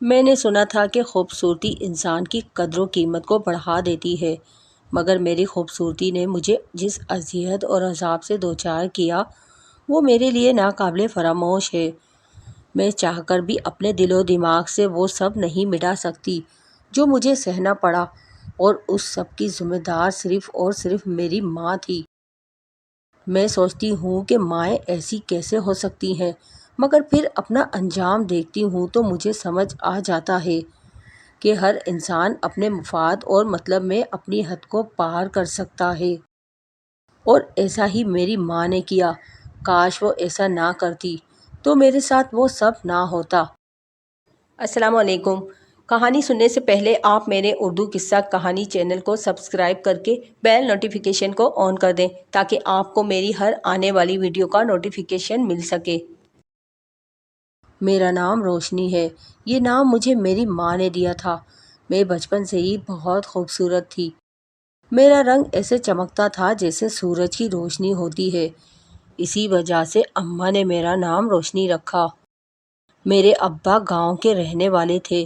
میں نے سنا تھا کہ خوبصورتی انسان کی قدر و قیمت کو بڑھا دیتی ہے، مگر میری خوبصورتی نے مجھے جس اذیت اور عذاب سے دوچار کیا وہ میرے لیے ناقابل فراموش ہے۔ میں چاہ کر بھی اپنے دل و دماغ سے وہ سب نہیں مٹا سکتی جو مجھے سہنا پڑا، اور اس سب کی ذمہ دار صرف اور صرف میری ماں تھی۔ میں سوچتی ہوں کہ مائیں ایسی کیسے ہو سکتی ہیں، مگر پھر اپنا انجام دیکھتی ہوں تو مجھے سمجھ آ جاتا ہے کہ ہر انسان اپنے مفاد اور مطلب میں اپنی حد کو پار کر سکتا ہے، اور ایسا ہی میری ماں نے کیا۔ کاش وہ ایسا نہ کرتی تو میرے ساتھ وہ سب نہ ہوتا۔ السلام علیکم۔ کہانی سننے سے پہلے آپ میرے اردو قصہ کہانی چینل کو سبسکرائب کر کے بیل نوٹیفیکیشن کو آن کر دیں تاکہ آپ کو میری ہر آنے والی ویڈیو کا نوٹیفیکیشن مل سکے۔ میرا نام روشنی ہے۔ یہ نام مجھے میری ماں نے دیا تھا۔ میں بچپن سے ہی بہت خوبصورت تھی۔ میرا رنگ ایسے چمکتا تھا جیسے سورج کی روشنی ہوتی ہے۔ اسی وجہ سے اماں نے میرا نام روشنی رکھا۔ میرے ابا گاؤں کے رہنے والے تھے۔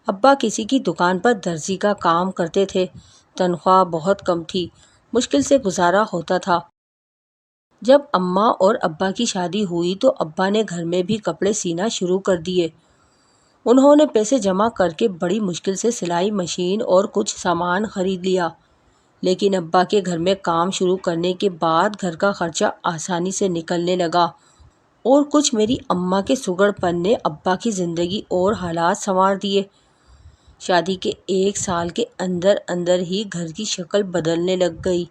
ابا کسی کی دکان پر درزی کا کام کرتے تھے۔ تنخواہ بہت کم تھی، مشکل سے گزارا ہوتا تھا۔ جب اماں اور ابا کی شادی ہوئی تو ابا نے گھر میں بھی کپڑے سینا شروع کر دیے۔ انہوں نے پیسے جمع کر کے بڑی مشکل سے سلائی مشین اور کچھ سامان خرید لیا، لیکن ابا کے گھر میں کام شروع کرنے کے بعد گھر کا خرچہ آسانی سے نکلنے لگا، اور کچھ میری اماں کے سگڑ پن نے ابا کی زندگی اور حالات سنوار دیے۔ شادی کے 1 سال کے اندر اندر ہی گھر کی شکل بدلنے لگ گئی۔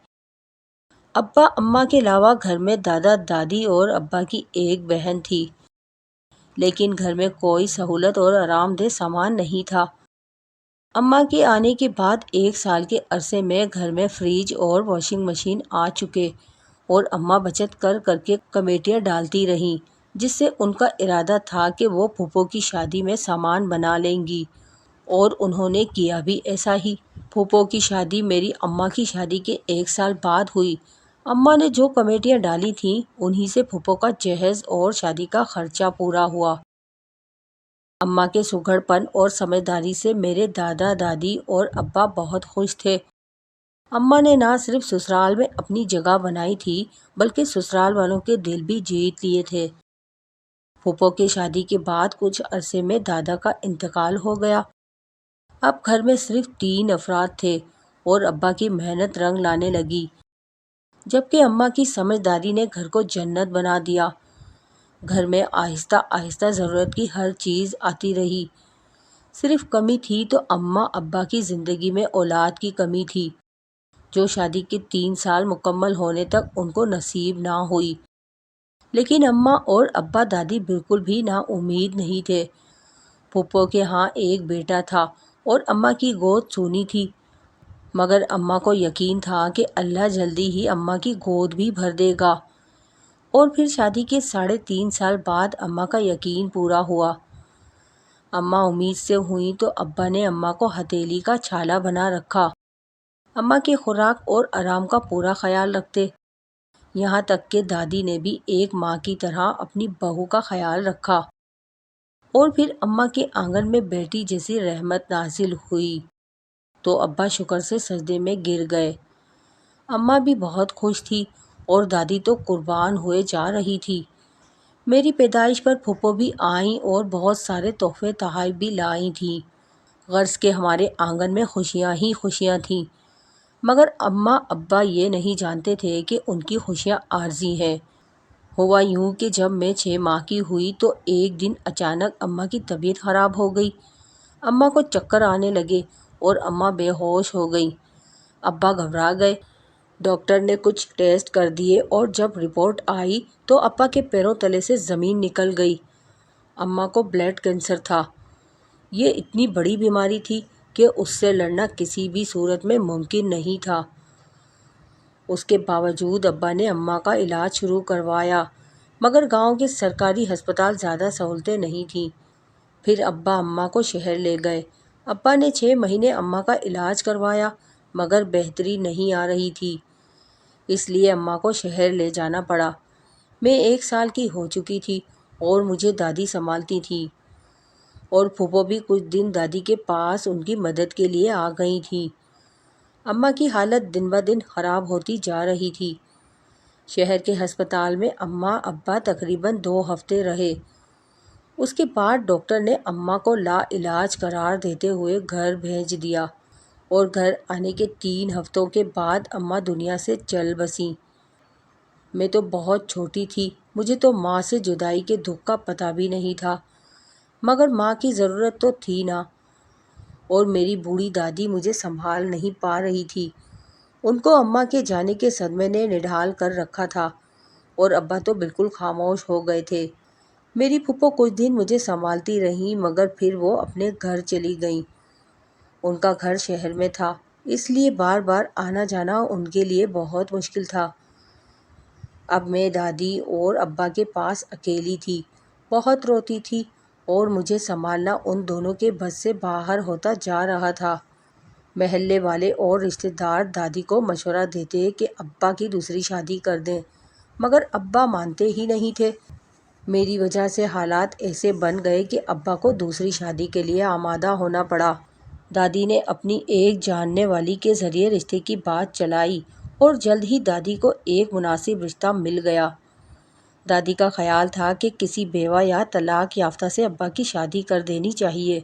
ابا اماں کے علاوہ گھر میں دادا دادی اور ابا کی ایک بہن تھی، لیکن گھر میں کوئی سہولت اور آرام دہ سامان نہیں تھا۔ اماں کے آنے کے بعد 1 سال کے عرصے میں گھر میں فریج اور واشنگ مشین آ چکے، اور اماں بچت کر کر کے کمیٹیاں ڈالتی رہیں، جس سے ان کا ارادہ تھا کہ وہ پھوپھو کی شادی میں سامان بنا لیں گی، اور انہوں نے کیا بھی ایسا ہی۔ پھوپھو کی شادی میری اماں کی شادی کے 1 سال بعد ہوئی۔ اماں نے جو کمیٹیاں ڈالی تھیں انہی سے پھوپھو کا جہیز اور شادی کا خرچہ پورا ہوا۔ اماں کے سگڑ پن اور سمجھداری سے میرے دادا دادی اور ابا بہت خوش تھے۔ اماں نے نہ صرف سسرال میں اپنی جگہ بنائی تھی بلکہ سسرال والوں کے دل بھی جیت لیے تھے۔ پھوپھو کی شادی کے بعد کچھ عرصے میں دادا کا انتقال ہو گیا۔ اب گھر میں صرف 3 افراد تھے، اور ابا کی محنت رنگ لانے لگی، جبکہ اماں کی سمجھداری نے گھر کو جنت بنا دیا۔ گھر میں آہستہ آہستہ ضرورت کی ہر چیز آتی رہی۔ صرف کمی تھی تو اماں ابا کی زندگی میں اولاد کی کمی تھی، جو شادی کے 3 سال مکمل ہونے تک ان کو نصیب نہ ہوئی۔ لیکن اماں اور ابا دادی بالکل بھی نا امید نہیں تھے۔ پھوپھو کے ہاں ایک بیٹا تھا اور اماں کی گود سونی تھی، مگر اماں کو یقین تھا کہ اللہ جلدی ہی اماں کی گود بھی بھر دے گا۔ اور پھر شادی کے 3.5 سال بعد اماں کا یقین پورا ہوا۔ اماں امید سے ہوئیں تو ابا نے اماں کو ہتھیلی کا چھالا بنا رکھا۔ اماں کے خوراک اور آرام کا پورا خیال رکھتے، یہاں تک کہ دادی نے بھی ایک ماں کی طرح اپنی بہو کا خیال رکھا۔ اور پھر اماں کے آنگن میں بیٹی جیسی رحمت نازل ہوئی تو ابا شکر سے سجدے میں گر گئے۔ اماں بھی بہت خوش تھی، اور دادی تو قربان ہوئے جا رہی تھی۔ میری پیدائش پر پھوپھو بھی آئیں اور بہت سارے تحفے تحائف بھی لائی تھیں۔ غرض کہ ہمارے آنگن میں خوشیاں ہی خوشیاں تھیں، مگر اماں ابا یہ نہیں جانتے تھے کہ ان کی خوشیاں عارضی ہیں۔ ہوا یوں کہ جب میں 6 ماہ کی ہوئی تو ایک دن اچانک اماں کی طبیعت خراب ہو گئی۔ اماں کو چکر آنے لگے اور اماں بے ہوش ہو گئیں۔ ابا گھبرا گئے۔ ڈاکٹر نے کچھ ٹیسٹ کر دیے اور جب رپورٹ آئی تو ابا کے پیروں تلے سے زمین نکل گئی۔ اماں کو بلڈ کینسر تھا۔ یہ اتنی بڑی بیماری تھی کہ اس سے لڑنا کسی بھی صورت میں ممکن نہیں تھا۔ اس کے باوجود ابا نے اماں کا علاج شروع کروایا، مگر گاؤں کے سرکاری ہسپتال زیادہ سہولتیں نہیں تھیں۔ پھر ابا اماں کو شہر لے گئے۔ ابا نے 6 مہینے اماں کا علاج کروایا، مگر بہتری نہیں آ رہی تھی، اس لیے اماں کو شہر لے جانا پڑا۔ میں 1 سال کی ہو چکی تھی اور مجھے دادی سنبھالتی تھی۔ اور پھوپھو بھی کچھ دن دادی کے پاس ان کی مدد کے لیے آ گئی تھیں۔ اماں کی حالت دن بہ دن خراب ہوتی جا رہی تھی۔ شہر کے ہسپتال میں اماں ابا تقریباً 2 ہفتے رہے۔ اس کے بعد ڈاکٹر نے اماں کو لا علاج قرار دیتے ہوئے گھر بھیج دیا، اور گھر آنے کے 3 ہفتوں کے بعد اماں دنیا سے چل بسیں۔ میں تو بہت چھوٹی تھی، مجھے تو ماں سے جدائی کے دکھ کا پتہ بھی نہیں تھا، مگر ماں کی ضرورت تو تھی نا، اور میری بوڑھی دادی مجھے سنبھال نہیں پا رہی تھی۔ ان کو اماں کے جانے کے صدمے نے نڈھال کر رکھا تھا، اور ابا تو بالکل خاموش ہو گئے تھے۔ میری پھوپھو کچھ دن مجھے سنبھالتی رہیں، مگر پھر وہ اپنے گھر چلی گئیں۔ ان کا گھر شہر میں تھا، اس لیے بار بار آنا جانا ان کے لیے بہت مشکل تھا۔ اب میں دادی اور ابا کے پاس اکیلی تھی، بہت روتی تھی، اور مجھے سنبھالنا ان دونوں کے بس سے باہر ہوتا جا رہا تھا۔ محلے والے اور رشتہ دار دادی کو مشورہ دیتے کہ ابا کی دوسری شادی کر دیں، مگر ابا مانتے ہی نہیں تھے۔ میری وجہ سے حالات ایسے بن گئے کہ ابا کو دوسری شادی کے لیے آمادہ ہونا پڑا۔ دادی نے اپنی ایک جاننے والی کے ذریعے رشتے کی بات چلائی، اور جلد ہی دادی کو ایک مناسب رشتہ مل گیا۔ دادی کا خیال تھا کہ کسی بیوہ یا طلاق یافتہ سے ابا کی شادی کر دینی چاہیے۔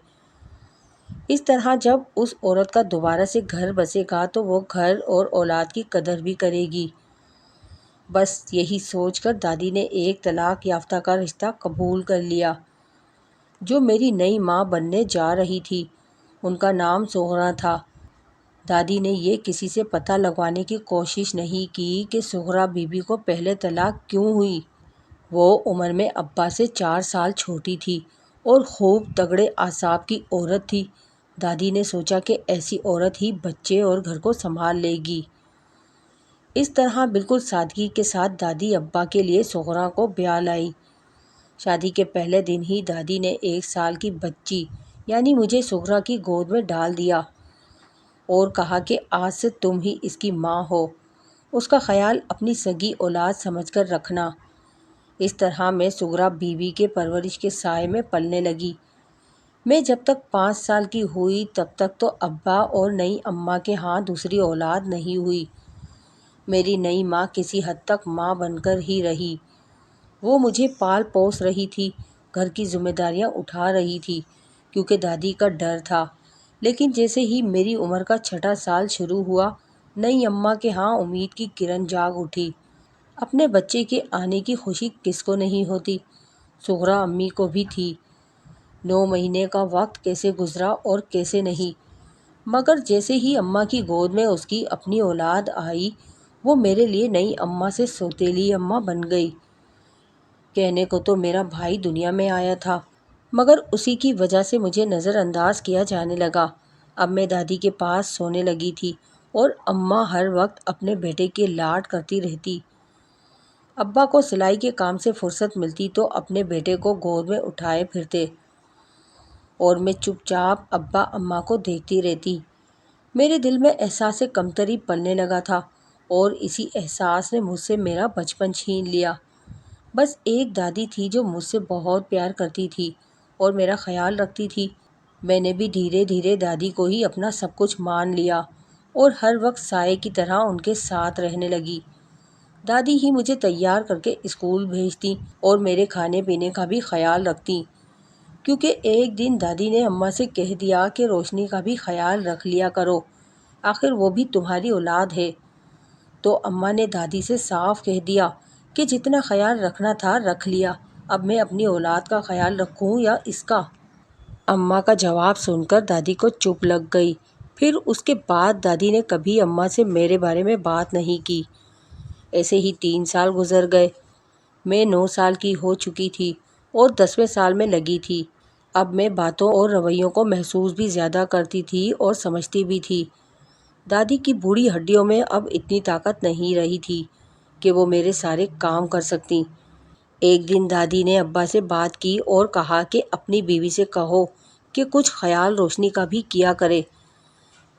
اس طرح جب اس عورت کا دوبارہ سے گھر بسے گا تو وہ گھر اور اولاد کی قدر بھی کرے گی۔ بس یہی سوچ کر دادی نے ایک طلاق یافتہ کا رشتہ قبول کر لیا، جو میری نئی ماں بننے جا رہی تھی۔ ان کا نام سغرا تھا۔ دادی نے یہ کسی سے پتہ لگوانے کی کوشش نہیں کی کہ سغرا بی بی کو پہلے طلاق کیوں ہوئی۔ وہ عمر میں ابا سے 4 سال چھوٹی تھی، اور خوب تگڑے اعصاب کی عورت تھی۔ دادی نے سوچا کہ ایسی عورت ہی بچے اور گھر کو سنبھال لے گی۔ اس طرح بالکل سادگی کے ساتھ دادی ابا کے لیے سغرا کو بیاہ لائی۔ شادی کے پہلے دن ہی دادی نے 1 سال کی بچی یعنی مجھے سغرا کی گود میں ڈال دیا، اور کہا کہ آج سے تم ہی اس کی ماں ہو، اس کا خیال اپنی سگی اولاد سمجھ کر رکھنا۔ اس طرح میں سغرا بی بی کے پرورش کے سائے میں پلنے لگی۔ میں جب تک 5 سال کی ہوئی تب تک تو ابا اور نئی اماں کے ہاں دوسری اولاد نہیں ہوئی۔ میری نئی ماں کسی حد تک ماں بن کر ہی رہی۔ وہ مجھے پال پوس رہی تھی، گھر کی ذمہ داریاں اٹھا رہی تھی، کیونکہ دادی کا ڈر تھا۔ لیکن جیسے ہی میری عمر کا 6واں سال شروع ہوا، نئی اماں کے ہاں امید کی کرن جاگ اٹھی۔ اپنے بچے کے آنے کی خوشی کس کو نہیں ہوتی؟ سغرا امی کو بھی تھی۔ 9 مہینے کا وقت کیسے گزرا اور کیسے نہیں، مگر جیسے ہی اماں کی گود میں اس کی اپنی اولاد آئی، وہ میرے لیے نئی اماں سے سوتیلی اماں بن گئی۔ کہنے کو تو میرا بھائی دنیا میں آیا تھا، مگر اسی کی وجہ سے مجھے نظر انداز کیا جانے لگا۔ اب میں دادی کے پاس سونے لگی تھی، اور اماں ہر وقت اپنے بیٹے کے لاڈ کرتی رہتی۔ ابا کو سلائی کے کام سے فرصت ملتی تو اپنے بیٹے کو گود میں اٹھائے پھرتے، اور میں چپ چاپ ابا اماں کو دیکھتی رہتی۔ میرے دل میں احساس کمتری پلنے لگا تھا، اور اسی احساس نے مجھ سے میرا بچپن چھین لیا۔ بس ایک دادی تھی جو مجھ سے بہت پیار کرتی تھی اور میرا خیال رکھتی تھی۔ میں نے بھی دھیرے دھیرے دادی کو ہی اپنا سب کچھ مان لیا، اور ہر وقت سائے کی طرح ان کے ساتھ رہنے لگی۔ دادی ہی مجھے تیار کر کے اسکول بھیجتی، اور میرے کھانے پینے کا بھی خیال رکھتی، کیونکہ ایک دن دادی نے اماں سے کہہ دیا کہ روشنی کا بھی خیال رکھ لیا کرو، آخر وہ بھی تمہاری اولاد ہے۔ تو اماں نے دادی سے صاف کہہ دیا کہ جتنا خیال رکھنا تھا رکھ لیا، اب میں اپنی اولاد کا خیال رکھوں یا اس کا؟ اماں کا جواب سن کر دادی کو چپ لگ گئی۔ پھر اس کے بعد دادی نے کبھی اماں سے میرے بارے میں بات نہیں کی۔ ایسے ہی 3 سال گزر گئے۔ میں 9 سال کی ہو چکی تھی، اور 10ویں سال میں لگی تھی۔ اب میں باتوں اور رویوں کو محسوس بھی زیادہ کرتی تھی اور سمجھتی بھی تھی۔ دادی کی بوڑھی ہڈیوں میں اب اتنی طاقت نہیں رہی تھی کہ وہ میرے سارے کام کر سکتی۔ ایک دن دادی نے ابا سے بات کی اور کہا کہ اپنی بیوی سے کہو کہ کچھ خیال روشنی کا بھی کیا کرے۔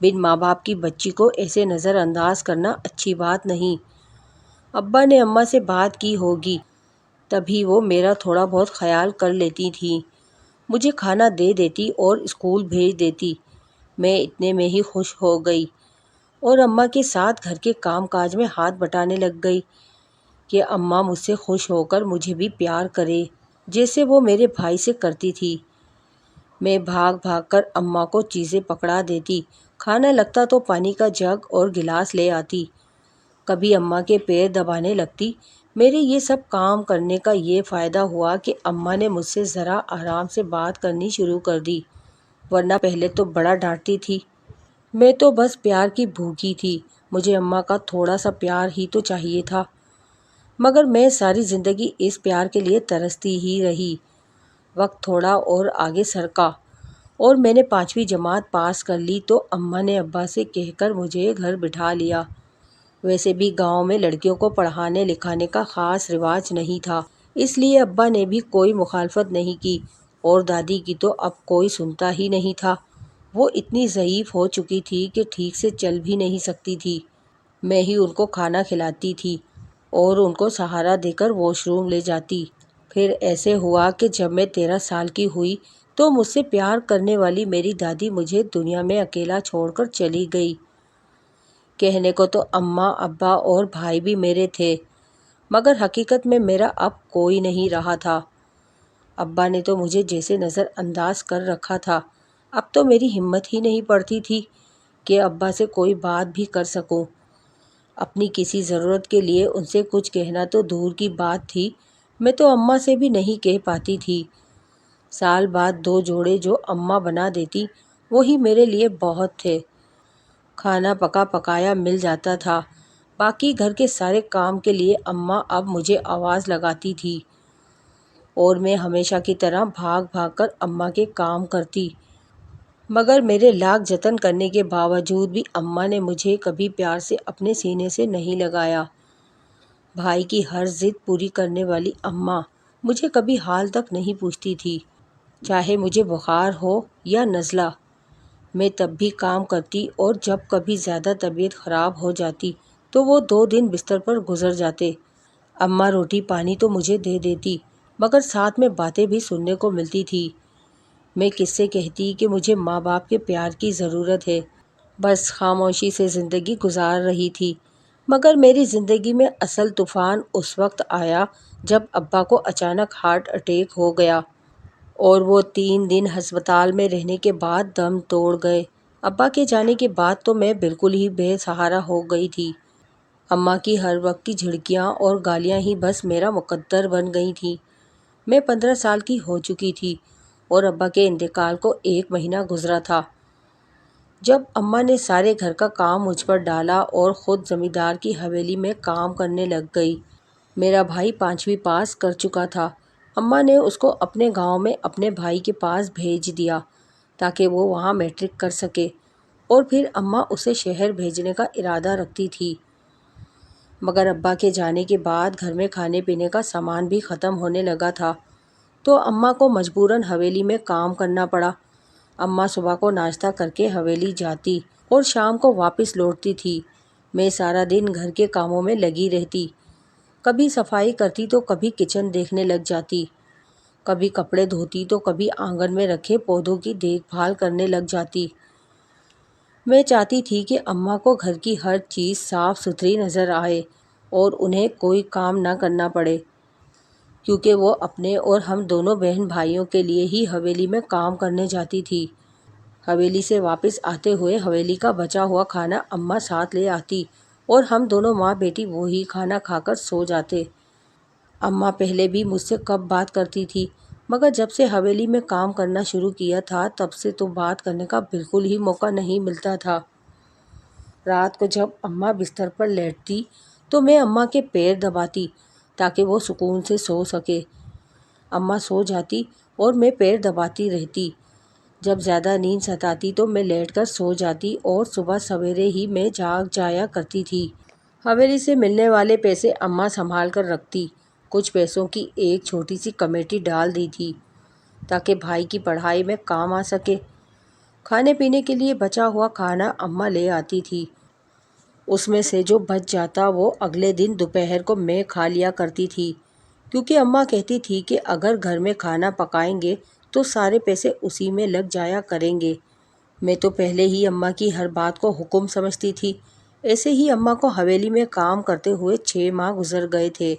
بن ماں باپ کی بچی کو ایسے نظر انداز کرنا اچھی بات نہیں۔ ابا نے اماں سے بات کی ہوگی، تبھی وہ میرا تھوڑا بہت خیال کر لیتی تھیں۔ مجھے کھانا دے دیتی اور اسکول بھیج دیتی۔ میں اتنے میں ہی خوش ہو گئی اور اماں کے ساتھ گھر کے کام کاج میں ہاتھ بٹانے لگ گئی کہ اماں مجھ سے خوش ہو کر مجھے بھی پیار کرے جیسے وہ میرے بھائی سے کرتی تھی۔ میں بھاگ بھاگ کر اماں کو چیزیں پکڑا دیتی، کھانا لگتا تو پانی کا جگ اور گلاس لے آتی، کبھی اماں کے پیر دبانے لگتی۔ میرے یہ سب کام کرنے کا یہ فائدہ ہوا کہ اماں نے مجھ سے ذرا آرام سے بات کرنی شروع کر دی، ورنہ پہلے تو بڑا ڈانٹتی تھی۔ میں تو بس پیار کی بھوکی تھی، مجھے اماں کا تھوڑا سا پیار ہی تو چاہیے تھا، مگر میں ساری زندگی اس پیار کے لیے ترستی ہی رہی۔ وقت تھوڑا اور آگے سرکا اور میں نے 5ویں جماعت پاس کر لی تو اماں نے ابا سے کہہ کر مجھے گھر بٹھا لیا۔ ویسے بھی گاؤں میں لڑکیوں کو پڑھانے لکھانے کا خاص رواج نہیں تھا، اس لیے ابا نے بھی کوئی مخالفت نہیں کی، اور دادی کی تو اب کوئی سنتا ہی نہیں تھا۔ وہ اتنی ضعیف ہو چکی تھی کہ ٹھیک سے چل بھی نہیں سکتی تھی۔ میں ہی ان کو کھانا کھلاتی تھی اور ان کو سہارا دے کر واش روم لے جاتی۔ پھر ایسے ہوا کہ جب میں 13 سال کی ہوئی تو مجھ سے پیار کرنے والی میری دادی مجھے دنیا میں اکیلا چھوڑ کر چلی گئی۔ کہنے کو تو اماں ابا اور بھائی بھی میرے تھے، مگر حقیقت میں میرا اب کوئی نہیں رہا تھا۔ ابا نے تو مجھے جیسے نظر انداز کر رکھا تھا، اب تو میری ہمت ہی نہیں پڑتی تھی کہ ابا سے کوئی بات بھی کر سکوں۔ اپنی کسی ضرورت کے لیے ان سے کچھ کہنا تو دور کی بات تھی، میں تو اماں سے بھی نہیں کہہ پاتی تھی۔ سال بعد 2 جوڑے جو اماں بنا دیتی وہی میرے لیے بہت تھے۔ کھانا پکا پکایا مل جاتا تھا، باقی گھر کے سارے کام کے لیے اماں اب مجھے آواز لگاتی تھی اور میں ہمیشہ کی طرح بھاگ بھاگ کر اماں کے کام کرتی، مگر میرے لاکھ جتن کرنے کے باوجود بھی اماں نے مجھے کبھی پیار سے اپنے سینے سے نہیں لگایا۔ بھائی کی ہر ضد پوری کرنے والی اماں مجھے کبھی حال تک نہیں پوچھتی تھی، چاہے مجھے بخار ہو یا نزلہ۔ میں تب بھی کام کرتی اور جب کبھی زیادہ طبیعت خراب ہو جاتی تو وہ 2 دن بستر پر گزر جاتے۔ اماں روٹی پانی تو مجھے دے دیتی، مگر ساتھ میں باتیں بھی سننے کو ملتی تھی۔ میں کس سے کہتی کہ مجھے ماں باپ کے پیار کی ضرورت ہے، بس خاموشی سے زندگی گزار رہی تھی۔ مگر میری زندگی میں اصل طوفان اس وقت آیا جب ابا کو اچانک ہارٹ اٹیک ہو گیا اور وہ 3 دن ہسپتال میں رہنے کے بعد دم توڑ گئے۔ ابا کے جانے کے بعد تو میں بالکل ہی بے سہارا ہو گئی تھی۔ اماں کی ہر وقت کی جھڑکیاں اور گالیاں ہی بس میرا مقدر بن گئی تھیں۔ میں 15 سال کی ہو چکی تھی اور ابا کے انتقال کو 1 مہینہ گزرا تھا جب اماں نے سارے گھر کا کام مجھ پر ڈالا اور خود زمیندار کی حویلی میں کام کرنے لگ گئی۔ میرا بھائی 5ویں پاس کر چکا تھا، اماں نے اس کو اپنے گاؤں میں اپنے بھائی کے پاس بھیج دیا تاکہ وہ وہاں میٹرک کر سکے، اور پھر اماں اسے شہر بھیجنے کا ارادہ رکھتی تھی۔ مگر ابا کے جانے کے بعد گھر میں کھانے پینے کا سامان بھی ختم ہونے لگا تھا تو اماں کو مجبوراً حویلی میں کام کرنا پڑا۔ اماں صبح کو ناشتہ کر کے حویلی جاتی اور شام کو واپس لوٹتی تھی۔ میں سارا دن گھر کے کاموں میں لگی رہتی، کبھی صفائی کرتی تو کبھی کچن دیکھنے لگ جاتی، کبھی کپڑے دھوتی تو کبھی آنگن میں رکھے پودوں کی دیکھ بھال کرنے لگ جاتی۔ میں چاہتی تھی کہ اماں کو گھر کی ہر چیز صاف ستھری نظر آئے اور انہیں کوئی کام نہ کرنا پڑے، کیونکہ وہ اپنے اور ہم دونوں بہن بھائیوں کے لیے ہی حویلی میں کام کرنے جاتی تھی۔ حویلی سے واپس آتے ہوئے حویلی کا بچا ہوا کھانا اماں ساتھ لے آتی اور ہم دونوں ماں بیٹی وہی کھانا کھا کر سو جاتے۔ اماں پہلے بھی مجھ سے کب بات کرتی تھی، مگر جب سے حویلی میں کام کرنا شروع کیا تھا تب سے تو بات کرنے کا بالکل ہی موقع نہیں ملتا تھا۔ رات کو جب اماں بستر پر لیٹتی تو میں اماں کے پیر دباتی تاکہ وہ سکون سے سو سکے۔ اماں سو جاتی اور میں پیر دباتی رہتی۔ جب زیادہ نیند ستاتی تو میں لیٹ کر سو جاتی اور صبح سویرے ہی میں جاگ جایا کرتی تھی۔ حویلی سے ملنے والے پیسے اماں سنبھال کر رکھتی، کچھ پیسوں کی ایک چھوٹی سی کمیٹی ڈال دی تھی تاکہ بھائی کی پڑھائی میں کام آ سکے۔ کھانے پینے کے لیے بچا ہوا کھانا اماں لے آتی تھی، اس میں سے جو بچ جاتا وہ اگلے دن دوپہر کو میں کھا لیا کرتی تھی، کیونکہ اماں کہتی تھی کہ اگر گھر میں کھانا پکائیں گے تو سارے پیسے اسی میں لگ جایا کریں گے۔ میں تو پہلے ہی اماں کی ہر بات کو حکم سمجھتی تھی۔ ایسے ہی اماں کو حویلی میں کام کرتے ہوئے 6 ماہ گزر گئے تھے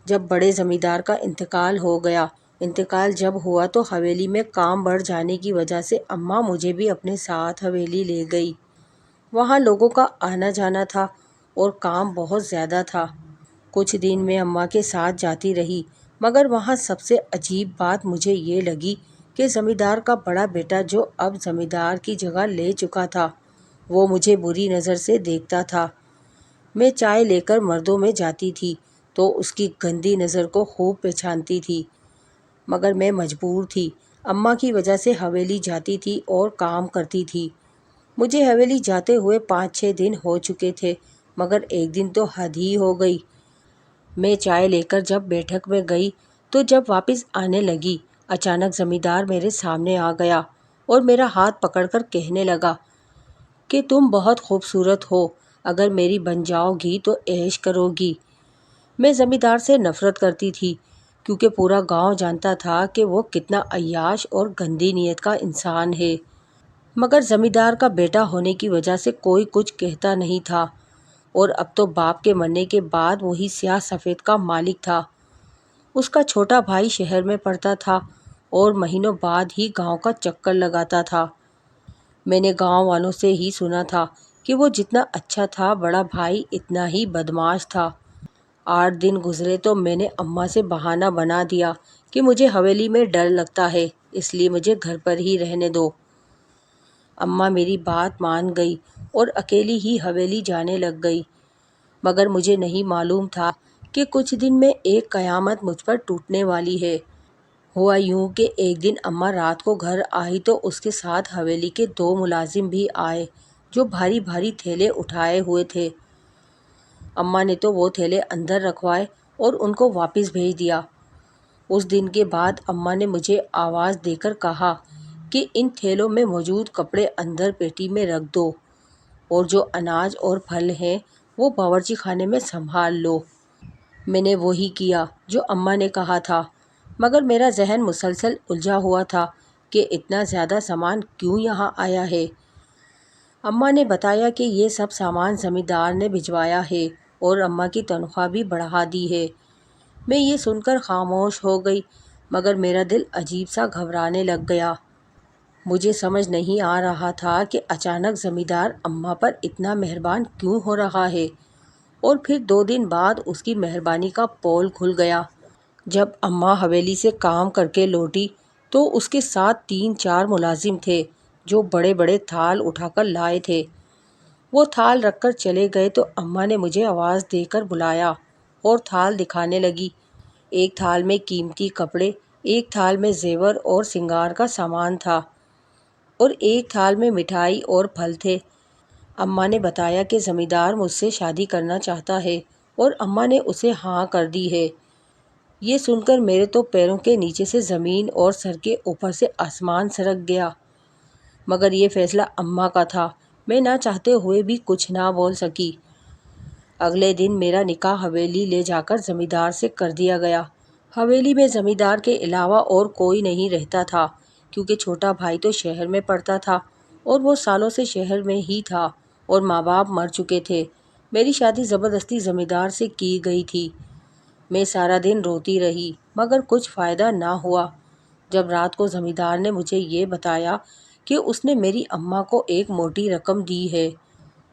جب بڑے زمیندار کا انتقال ہو گیا۔ انتقال جب ہوا تو حویلی میں کام بڑھ جانے کی وجہ سے اماں مجھے بھی اپنے ساتھ حویلی لے گئی۔ وہاں لوگوں کا آنا جانا تھا اور کام بہت زیادہ تھا۔ کچھ دن میں اماں کے ساتھ جاتی رہی، مگر وہاں سب سے عجیب بات مجھے یہ لگی کہ زمیندار کا بڑا بیٹا جو اب زمیندار کی جگہ لے چکا تھا، وہ مجھے بری نظر سے دیکھتا تھا۔ میں چائے لے کر مردوں میں جاتی تھی تو اس کی گندی نظر کو خوب پہچانتی تھی، مگر میں مجبور تھی۔ اماں کی وجہ سے حویلی جاتی تھی اور کام کرتی تھی۔ مجھے حویلی جاتے ہوئے 5-6 دن ہو چکے تھے، مگر ایک دن تو حد ہی ہو گئی۔ میں چائے لے کر جب بیٹھک میں گئی تو جب واپس آنے لگی، اچانک زمیندار میرے سامنے آ گیا اور میرا ہاتھ پکڑ کر کہنے لگا کہ تم بہت خوبصورت ہو، اگر میری بن جاؤ گی تو عیش کرو گی۔ میں زمیندار سے نفرت کرتی تھی کیونکہ پورا گاؤں جانتا تھا کہ وہ کتنا عیاش اور گندی نیت کا انسان ہے، مگر زمیندار کا بیٹا ہونے کی وجہ سے کوئی کچھ کہتا نہیں تھا۔ اور اب تو باپ کے مرنے کے بعد وہی سیاہ سفید کا مالک تھا۔ اس کا چھوٹا بھائی شہر میں پڑھتا تھا اور مہینوں بعد ہی گاؤں کا چکر لگاتا تھا۔ میں نے گاؤں والوں سے ہی سنا تھا کہ وہ جتنا اچھا تھا، بڑا بھائی اتنا ہی بدمعاش تھا۔ 8 دن گزرے تو میں نے اماں سے بہانہ بنا دیا کہ مجھے حویلی میں ڈر لگتا ہے، اس لیے مجھے گھر پر ہی رہنے دو۔ اماں میری بات مان گئی اور اکیلی ہی حویلی جانے لگ گئی، مگر مجھے نہیں معلوم تھا کہ کچھ دن میں ایک قیامت مجھ پر ٹوٹنے والی ہے۔ ہوا یوں کہ ایک دن اماں رات کو گھر آئی تو اس کے ساتھ حویلی کے 2 ملازم بھی آئے جو بھاری بھاری تھیلے اٹھائے ہوئے تھے۔ اماں نے تو وہ تھیلے اندر رکھوائے اور ان کو واپس بھیج دیا۔ اس دن کے بعد اماں نے مجھے آواز دے کر کہا کہ ان تھیلوں میں موجود کپڑے اندر پیٹی میں رکھ دو اور جو اناج اور پھل ہیں وہ باورچی خانے میں سنبھال لو۔ میں نے وہی کیا جو اماں نے کہا تھا، مگر میرا ذہن مسلسل الجھا ہوا تھا کہ اتنا زیادہ سامان کیوں یہاں آیا ہے۔ اماں نے بتایا کہ یہ سب سامان زمیندار نے بھجوایا ہے اور اماں کی تنخواہ بھی بڑھا دی ہے۔ میں یہ سن کر خاموش ہو گئی، مگر میرا دل عجیب سا گھبرانے لگ گیا۔ مجھے سمجھ نہیں آ رہا تھا کہ اچانک زمیندار اماں پر اتنا مہربان کیوں ہو رہا ہے، اور پھر 2 دن بعد اس کی مہربانی کا پول کھل گیا۔ جب اماں حویلی سے کام کر کے لوٹی تو اس کے ساتھ 3-4 ملازم تھے جو بڑے بڑے تھال اٹھا کر لائے تھے۔ وہ تھال رکھ کر چلے گئے تو اماں نے مجھے آواز دے کر بلایا اور تھال دکھانے لگی۔ ایک تھال میں قیمتی کپڑے، ایک تھال میں زیور اور سنگار کا سامان تھا اور ایک تھال میں مٹھائی اور پھل تھے۔ اماں نے بتایا کہ زمیندار مجھ سے شادی کرنا چاہتا ہے اور اماں نے اسے ہاں کر دی ہے۔ یہ سن کر میرے تو پیروں کے نیچے سے زمین اور سر کے اوپر سے آسمان سرک گیا، مگر یہ فیصلہ اماں کا تھا، میں نہ چاہتے ہوئے بھی کچھ نہ بول سکی۔ اگلے دن میرا نکاح حویلی لے جا کر زمیندار سے کر دیا گیا۔ حویلی میں زمیندار کے علاوہ اور کوئی نہیں رہتا تھا کیونکہ چھوٹا بھائی تو شہر میں پڑھتا تھا اور وہ سالوں سے شہر میں ہی تھا اور ماں باپ مر چکے تھے۔ میری شادی زبردستی زمیندار سے کی گئی تھی۔ میں سارا دن روتی رہی مگر کچھ فائدہ نہ ہوا۔ جب رات کو زمیندار نے مجھے یہ بتایا کہ اس نے میری اماں کو ایک موٹی رقم دی ہے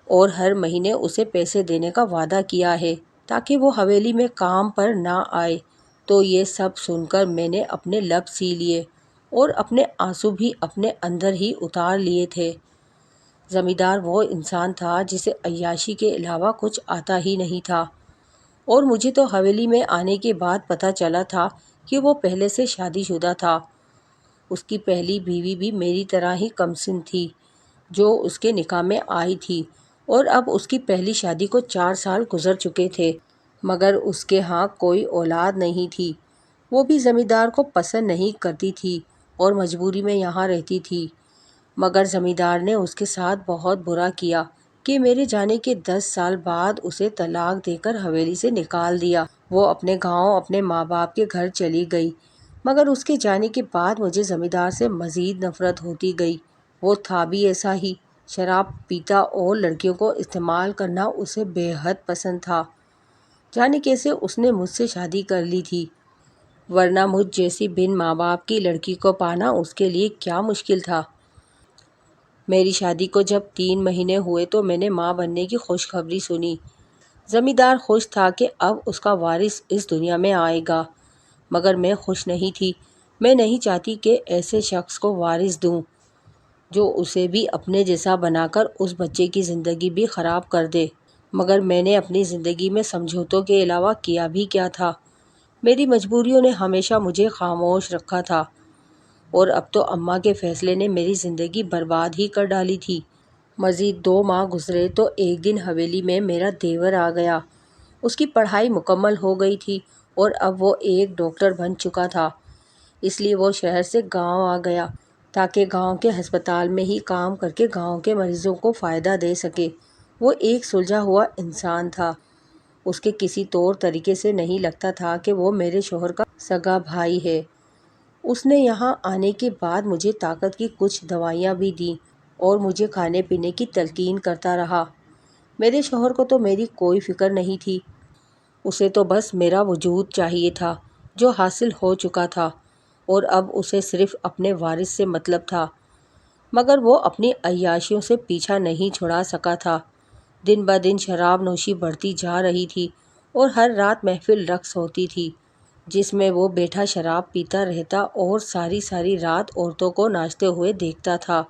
اور ہر مہینے اسے پیسے دینے کا وعدہ کیا ہے تاکہ وہ حویلی میں کام پر نہ آئے، تو یہ سب سن کر میں نے اپنے لب سی لیے اور اپنے آنسو بھی اپنے اندر ہی اتار لیے تھے۔ زمیندار وہ انسان تھا جسے عیاشی کے علاوہ کچھ آتا ہی نہیں تھا، اور مجھے تو حویلی میں آنے کے بعد پتہ چلا تھا کہ وہ پہلے سے شادی شدہ تھا۔ اس کی پہلی بیوی بھی میری طرح ہی کمسن تھی جو اس کے نکاح میں آئی تھی، اور اب اس کی پہلی شادی کو 4 سال گزر چکے تھے، مگر اس کے ہاں کوئی اولاد نہیں تھی۔ وہ بھی زمیندار کو پسند نہیں کرتی تھی اور مجبوری میں یہاں رہتی تھی، مگر زمیندار نے اس کے ساتھ بہت برا کیا کہ میرے جانے کے 10 سال بعد اسے طلاق دے کر حویلی سے نکال دیا۔ وہ اپنے گاؤں اپنے ماں باپ کے گھر چلی گئی۔ مگر اس کے جانے کے بعد مجھے زمیندار سے مزید نفرت ہوتی گئی۔ وہ تھا بھی ایسا ہی، شراب پیتا اور لڑکیوں کو استعمال کرنا اسے بے حد پسند تھا۔ جانے کیسے اس نے مجھ سے شادی کر لی تھی، ورنہ مجھ جیسی بن ماں باپ کی لڑکی کو پانا اس کے لیے کیا مشکل تھا۔ میری شادی کو جب 3 مہینے ہوئے تو میں نے ماں بننے کی خوشخبری سنی۔ زمیندار خوش تھا کہ اب اس کا وارث اس دنیا میں آئے گا، مگر میں خوش نہیں تھی۔ میں نہیں چاہتی کہ ایسے شخص کو وارث دوں جو اسے بھی اپنے جیسا بنا کر اس بچے کی زندگی بھی خراب کر دے۔ مگر میں نے اپنی زندگی میں سمجھوتوں کے علاوہ کیا بھی کیا تھا؟ میری مجبوریوں نے ہمیشہ مجھے خاموش رکھا تھا، اور اب تو اماں کے فیصلے نے میری زندگی برباد ہی کر ڈالی تھی۔ مزید 2 ماہ گزرے تو ایک دن حویلی میں میرا دیور آ گیا۔ اس کی پڑھائی مکمل ہو گئی تھی اور اب وہ ایک ڈاکٹر بن چکا تھا، اس لیے وہ شہر سے گاؤں آ گیا تاکہ گاؤں کے ہسپتال میں ہی کام کر کے گاؤں کے مریضوں کو فائدہ دے سکے۔ وہ ایک سلجھا ہوا انسان تھا۔ اس کے کسی طور طریقے سے نہیں لگتا تھا کہ وہ میرے شوہر کا سگا بھائی ہے۔ اس نے یہاں آنے کے بعد مجھے طاقت کی کچھ دوائیاں بھی دیں اور مجھے کھانے پینے کی تلقین کرتا رہا۔ میرے شوہر کو تو میری کوئی فکر نہیں تھی، اسے تو بس میرا وجود چاہیے تھا جو حاصل ہو چکا تھا، اور اب اسے صرف اپنے وارث سے مطلب تھا۔ مگر وہ اپنی عیاشیوں سے پیچھا نہیں چھڑا سکا تھا۔ دن بدن شراب نوشی بڑھتی جا رہی تھی اور ہر رات محفل رقص ہوتی تھی جس میں وہ بیٹھا شراب پیتا رہتا اور ساری ساری رات عورتوں کو ناچتے ہوئے دیکھتا تھا۔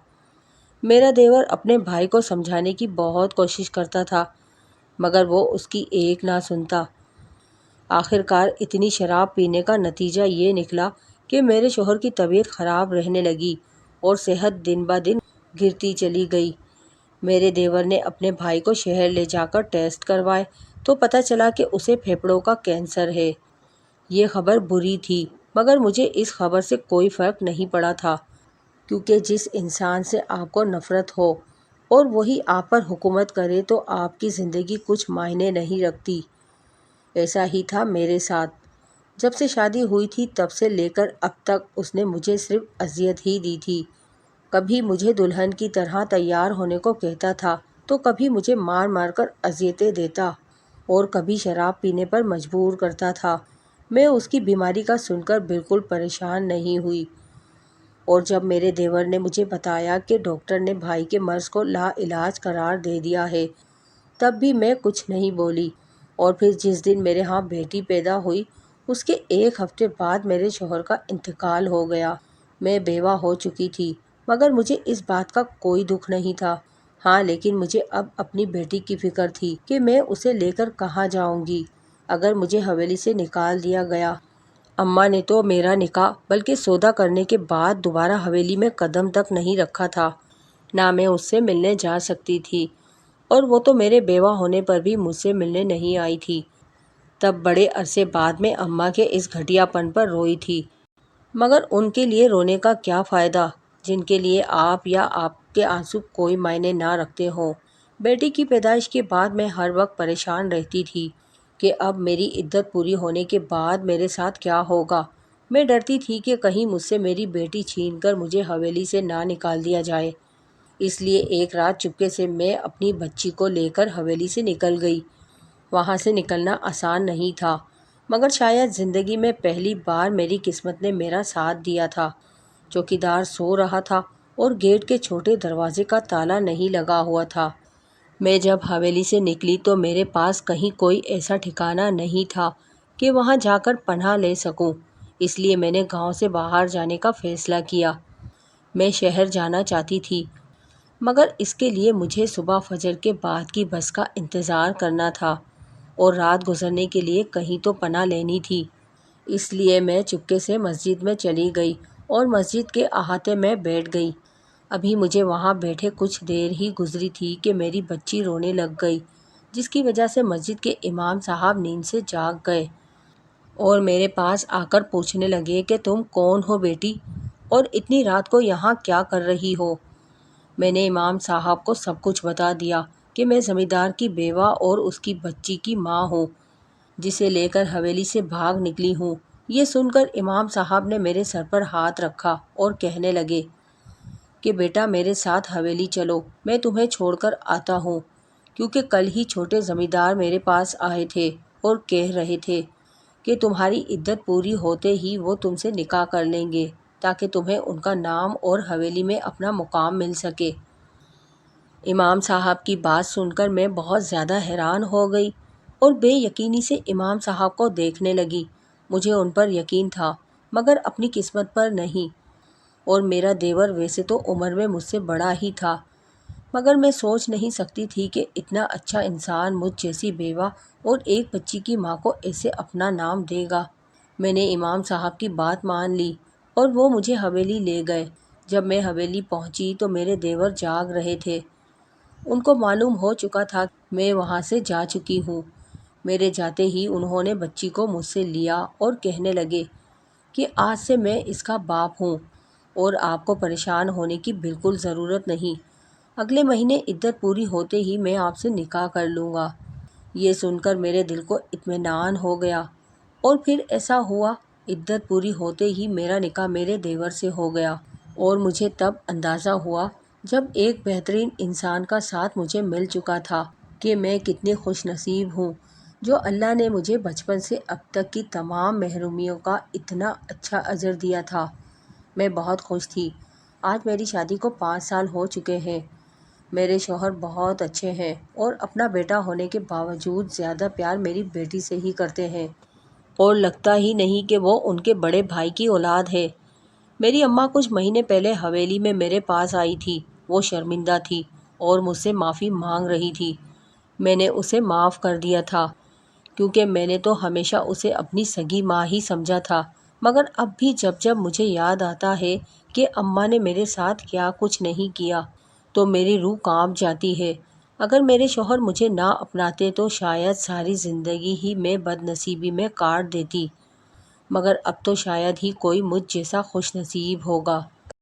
میرا دیور اپنے بھائی کو سمجھانے کی بہت کوشش کرتا تھا، مگر وہ اس کی ایک نہ سنتا۔ آخر کار اتنی شراب پینے کا نتیجہ یہ نکلا کہ میرے شوہر کی طبیعت خراب رہنے لگی اور صحت دن بدن گرتی چلی گئی۔ میرے دیور نے اپنے بھائی کو شہر لے جا کر ٹیسٹ کروائے تو پتہ چلا کہ اسے پھیپھڑوں کا کینسر ہے۔ یہ خبر بری تھی، مگر مجھے اس خبر سے کوئی فرق نہیں پڑا تھا، کیونکہ جس انسان سے آپ کو نفرت ہو اور وہی آپ پر حکومت کرے تو آپ کی زندگی کچھ معنی نہیں رکھتی۔ ایسا ہی تھا میرے ساتھ۔ جب سے شادی ہوئی تھی تب سے لے کر اب تک اس نے مجھے صرف اذیت ہی دی تھی۔ کبھی مجھے دلہن کی طرح تیار ہونے کو کہتا تھا تو کبھی مجھے مار مار کر اذیتیں دیتا اور کبھی شراب پینے پر مجبور کرتا تھا۔ میں اس کی بیماری کا سن کر بالکل پریشان نہیں ہوئی، اور جب میرے دیور نے مجھے بتایا کہ ڈاکٹر نے بھائی کے مرض کو لا علاج قرار دے دیا ہے تب بھی میں کچھ نہیں بولی۔ اور پھر جس دن میرے ہاں بیٹی پیدا ہوئی اس کے 1 ہفتے بعد میرے شوہر کا انتقال ہو گیا۔ میں بیوہ ہو چکی تھی، مگر مجھے اس بات کا کوئی دکھ نہیں تھا۔ ہاں لیکن مجھے اب اپنی بیٹی کی فکر تھی کہ میں اسے لے کر کہاں جاؤں گی اگر مجھے حویلی سے نکال دیا گیا۔ اماں نے تو میرا نکاح بلکہ سودا کرنے کے بعد دوبارہ حویلی میں قدم تک نہیں رکھا تھا، نہ میں اس سے ملنے جا سکتی تھی، اور وہ تو میرے بیوہ ہونے پر بھی مجھ سے ملنے نہیں آئی تھی۔ تب بڑے عرصے بعد میں اماں کے اس گھٹیا پن پر روئی تھی، مگر ان کے لیے رونے کا کیا فائدہ جن کے لیے آپ یا آپ کے آنسو کوئی معنی نہ رکھتے ہوں۔ بیٹی کی پیدائش کے بعد میں ہر وقت پریشان رہتی تھی کہ اب میری عدت پوری ہونے کے بعد میرے ساتھ کیا ہوگا۔ میں ڈرتی تھی کہ کہیں مجھ سے میری بیٹی چھین کر مجھے حویلی سے نہ نکال دیا جائے، اس لیے ایک رات چپکے سے میں اپنی بچی کو لے کر حویلی سے نکل گئی۔ وہاں سے نکلنا آسان نہیں تھا، مگر شاید زندگی میں پہلی بار میری قسمت نے میرا ساتھ دیا تھا۔ چوکیدار سو رہا تھا اور گیٹ کے چھوٹے دروازے کا تالا نہیں لگا ہوا تھا۔ میں جب حویلی سے نکلی تو میرے پاس کہیں کوئی ایسا ٹھکانہ نہیں تھا کہ وہاں جا کر پناہ لے سکوں، اس لیے میں نے گاؤں سے باہر جانے کا فیصلہ کیا۔ میں شہر جانا چاہتی تھی، مگر اس کے لیے مجھے صبح فجر کے بعد کی بس کا انتظار کرنا تھا اور رات گزرنے کے لیے کہیں تو پناہ لینی تھی۔ اس لیے میں چپکے سے مسجد میں چلی گئی اور مسجد کے احاطے میں بیٹھ گئی۔ ابھی مجھے وہاں بیٹھے کچھ دیر ہی گزری تھی کہ میری بچی رونے لگ گئی، جس کی وجہ سے مسجد کے امام صاحب نیند سے جاگ گئے اور میرے پاس آ کر پوچھنے لگے کہ تم کون ہو بیٹی، اور اتنی رات کو یہاں کیا کر رہی ہو؟ میں نے امام صاحب کو سب کچھ بتا دیا کہ میں زمیندار کی بیوہ اور اس کی بچی کی ماں ہوں، جسے لے کر حویلی سے بھاگ نکلی ہوں۔ یہ سن کر امام صاحب نے میرے سر پر ہاتھ رکھا اور کہنے لگے کہ بیٹا میرے ساتھ حویلی چلو، میں تمہیں چھوڑ کر آتا ہوں، کیونکہ کل ہی چھوٹے زمیندار میرے پاس آئے تھے اور کہہ رہے تھے کہ تمہاری عدت پوری ہوتے ہی وہ تم سے نکاح کر لیں گے تاکہ تمہیں ان کا نام اور حویلی میں اپنا مقام مل سکے۔ امام صاحب کی بات سن کر میں بہت زیادہ حیران ہو گئی اور بے یقینی سے امام صاحب کو دیکھنے لگی۔ مجھے ان پر یقین تھا مگر اپنی قسمت پر نہیں، اور میرا دیور ویسے تو عمر میں مجھ سے بڑا ہی تھا، مگر میں سوچ نہیں سکتی تھی کہ اتنا اچھا انسان مجھ جیسی بیوہ اور ایک بچی کی ماں کو ایسے اپنا نام دے گا۔ میں نے امام صاحب کی بات مان لی اور وہ مجھے حویلی لے گئے۔ جب میں حویلی پہنچی تو میرے دیور جاگ رہے تھے۔ ان کو معلوم ہو چکا تھا کہ میں وہاں سے جا چکی ہوں۔ میرے جاتے ہی انہوں نے بچی کو مجھ سے لیا اور کہنے لگے کہ آج سے میں اس کا باپ ہوں اور آپ کو پریشان ہونے کی بالکل ضرورت نہیں، اگلے مہینے عدت پوری ہوتے ہی میں آپ سے نکاح کر لوں گا۔ یہ سن کر میرے دل کو اطمینان ہو گیا، اور پھر ایسا ہوا، عدت پوری ہوتے ہی میرا نکاح میرے دیور سے ہو گیا، اور مجھے تب اندازہ ہوا جب ایک بہترین انسان کا ساتھ مجھے مل چکا تھا کہ میں کتنی خوش نصیب ہوں جو اللہ نے مجھے بچپن سے اب تک کی تمام محرومیوں کا اتنا اچھا اجر دیا تھا۔ میں بہت خوش تھی۔ آج میری شادی کو 5 سال ہو چکے ہیں۔ میرے شوہر بہت اچھے ہیں اور اپنا بیٹا ہونے کے باوجود زیادہ پیار میری بیٹی سے ہی کرتے ہیں، اور لگتا ہی نہیں کہ وہ ان کے بڑے بھائی کی اولاد ہے۔ میری اماں کچھ مہینے پہلے حویلی میں میرے پاس آئی تھی۔ وہ شرمندہ تھی اور مجھ سے معافی مانگ رہی تھی۔ میں نے اسے معاف کر دیا تھا، کیونکہ میں نے تو ہمیشہ اسے اپنی سگی ماں ہی سمجھا تھا، مگر اب بھی جب جب مجھے یاد آتا ہے کہ اماں نے میرے ساتھ کیا کچھ نہیں کیا تو میری روح کانپ جاتی ہے۔ اگر میرے شوہر مجھے نہ اپناتے تو شاید ساری زندگی ہی میں بد نصیبی میں کاٹ دیتی، مگر اب تو شاید ہی کوئی مجھ جیسا خوش نصیب ہوگا۔